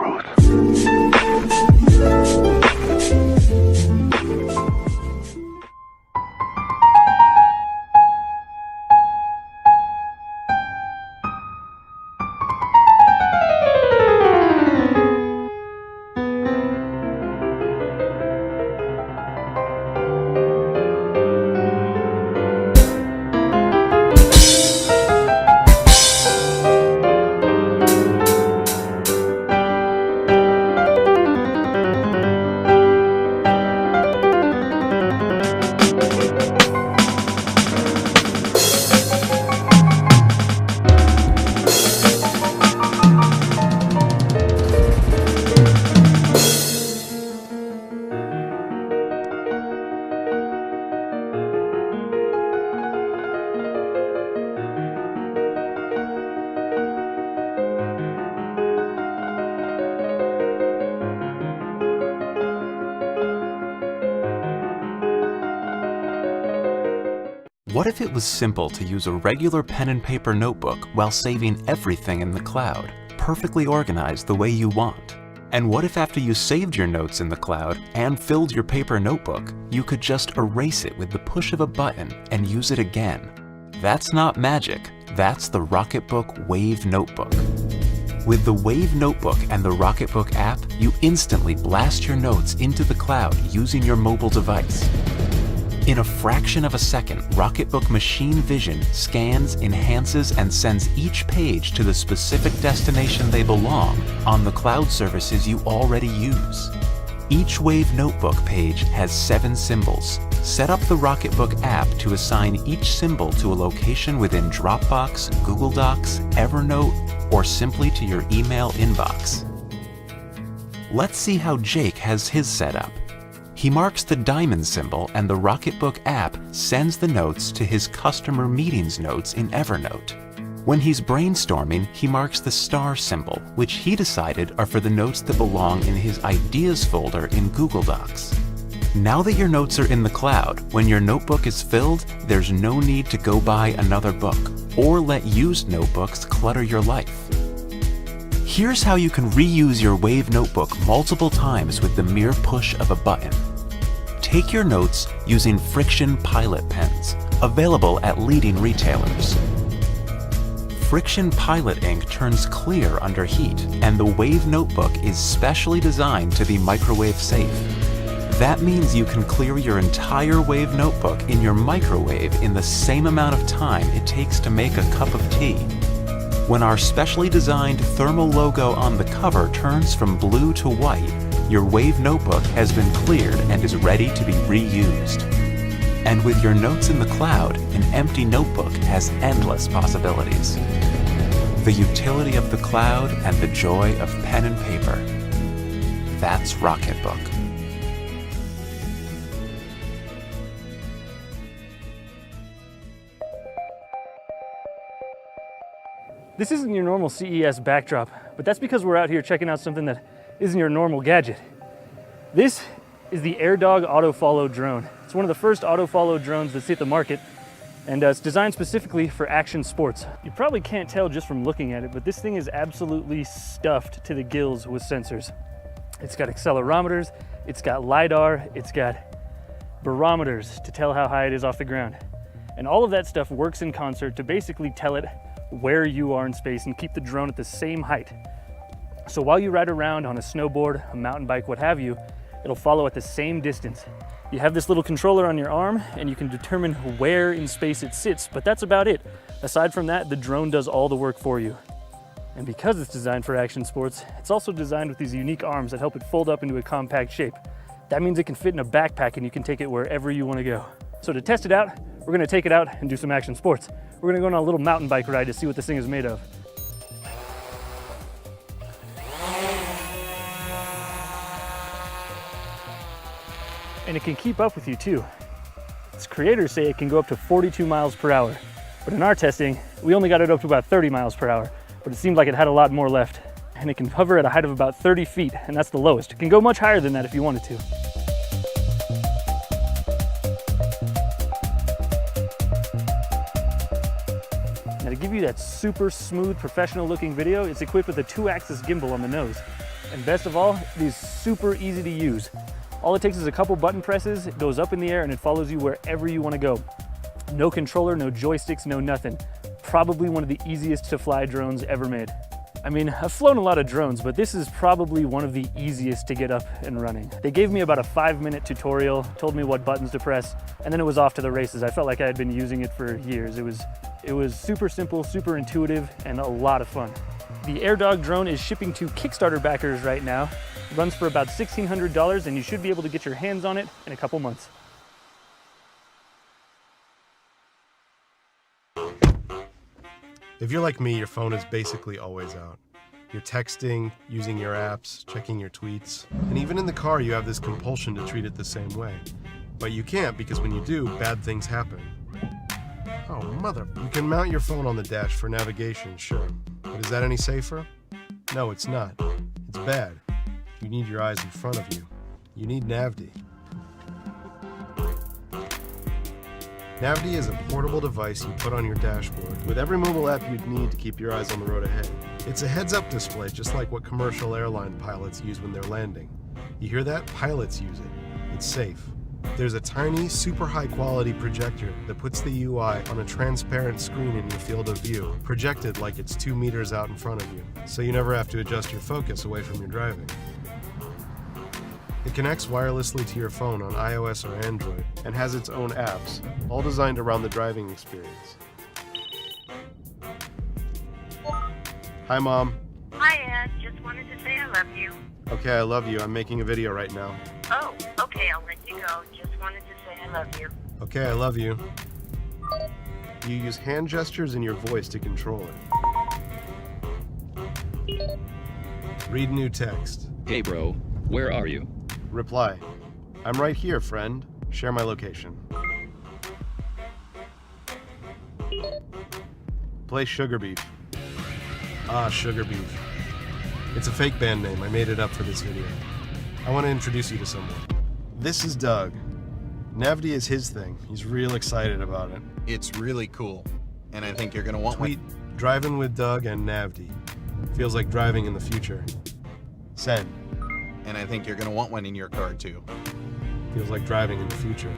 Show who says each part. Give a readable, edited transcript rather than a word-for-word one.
Speaker 1: world.
Speaker 2: What if it was simple to use a regular pen and paper notebook while saving everything in the cloud, perfectly organized the way you want? And what if after you saved your notes in the cloud and filled your paper notebook, you could just erase it with the push of a button and use it again? That's not magic, that's the Rocketbook Wave Notebook. With the Wave Notebook and the Rocketbook app, you instantly blast your notes into the cloud using your mobile device. In a fraction of a second, Rocketbook Machine Vision scans, enhances, and sends each page to the specific destination they belong on the cloud services you already use. Each Wave Notebook page has 7 symbols. Set up the Rocketbook app to assign each symbol to a location within Dropbox, Google Docs, Evernote, or simply to your email inbox. Let's see how Jake has his set up. He marks the diamond symbol and the Rocketbook app sends the notes to his customer meetings notes in Evernote. When he's brainstorming, he marks the star symbol, which he decided are for the notes that belong in his ideas folder in Google Docs. Now that your notes are in the cloud, when your notebook is filled, there's no need to go buy another book or let used notebooks clutter your life. Here's how you can reuse your Wave Notebook multiple times with the mere push of a button. Take your notes using Friction Pilot pens, available at leading retailers. Friction Pilot ink turns clear under heat, and the Wave Notebook is specially designed to be microwave safe. That means you can clear your entire Wave Notebook in your microwave in the same amount of time it takes to make a cup of tea. When our specially designed thermal logo on the cover turns from blue to white, your Wave Notebook has been cleared and is ready to be reused. And with your notes in the cloud, an empty notebook has endless possibilities. The utility of the cloud and the joy of pen and paper. That's Rocketbook.
Speaker 3: This isn't your normal CES backdrop, but that's because we're out here checking out something that isn't your normal gadget. This is the AirDog Auto-Follow drone. It's one of the first auto-follow drones that's hit the market, and it's designed specifically for action sports. You probably can't tell just from looking at it, but this thing is absolutely stuffed to the gills with sensors. It's got accelerometers, it's got LiDAR, it's got barometers to tell how high it is off the ground. And all of that stuff works in concert to basically tell it where you are in space and keep the drone at the same height. So while you ride around on a snowboard, a mountain bike, what have you, it'll follow at the same distance. You have this little controller on your arm and you can determine where in space it sits, but that's about it. Aside from that, the drone does all the work for you. And because it's designed for action sports, it's also designed with these unique arms that help it fold up into a compact shape. That means it can fit in a backpack and you can take it wherever you want to go. So to test it out, we're going to take it out and do some action sports. We're going to go on a little mountain bike ride to see what this thing is made of. And it can keep up with you too. Its creators say it can go up to 42 miles per hour. But in our testing, we only got it up to about 30 miles per hour, but it seemed like it had a lot more left. And it can hover at a height of about 30 feet, and that's the lowest. It can go much higher than that if you wanted to. Now to give you that super smooth, professional looking video, it's equipped with a 2-axis gimbal on the nose. And best of all, it is super easy to use. All it takes is a couple button presses, it goes up in the air and it follows you wherever you want to go. No controller, no joysticks, no nothing. Probably one of the easiest to fly drones ever made. I mean, I've flown a lot of drones, but this is probably one of the easiest to get up and running. They gave me about a 5-minute tutorial, told me what buttons to press, and then it was off to the races. I felt like I had been using it for years. It was super simple, super intuitive, and a lot of fun. The AirDog drone is shipping to Kickstarter backers right now. It runs for about $1,600, and you should be able to get your hands on it in a couple months.
Speaker 1: If you're like me, your phone is basically always out. You're texting, using your apps, checking your tweets, and even in the car you have this compulsion to treat it the same way. But you can't, because when you do, bad things happen. Oh, mother. You can mount your phone on the dash for navigation, sure. But is that any safer? No, it's not. It's bad. You need your eyes in front of you. You need NavD. NavD is a portable device you put on your dashboard with every mobile app you'd need to keep your eyes on the road ahead. It's a heads-up display, just like what commercial airline pilots use when they're landing. You hear that? Pilots use it. It's safe. There's a tiny, super high-quality projector that puts the UI on a transparent screen in your field of view, projected like it's 2 meters out in front of you, so you never have to adjust your focus away from your driving. It connects wirelessly to your phone on iOS or Android and has its own apps, all designed around the driving experience. Hi, Mom.
Speaker 4: Hi, Ed. Just wanted to say I love you.
Speaker 1: Okay, I love you. I'm making a video right now.
Speaker 4: Oh, okay. I'll let you go. Just wanted to say I love you.
Speaker 1: Okay, I love you. You use hand gestures and your voice to control it. Read new text.
Speaker 5: Hey bro, where are you?
Speaker 1: Reply. I'm right here, friend. Share my location. Play Sugar Beef. Ah, Sugar Beef. It's a fake band name. I made it up for this video. I want to introduce you to someone. This is Doug. NavD is his thing. He's real excited about it.
Speaker 6: It's really cool, and I think you're gonna want
Speaker 1: Tweet,
Speaker 6: one.
Speaker 1: driving with Doug and NavD. Feels like driving in the future. Send.
Speaker 6: And I think you're gonna want one in your car too.
Speaker 1: Feels like driving in the future.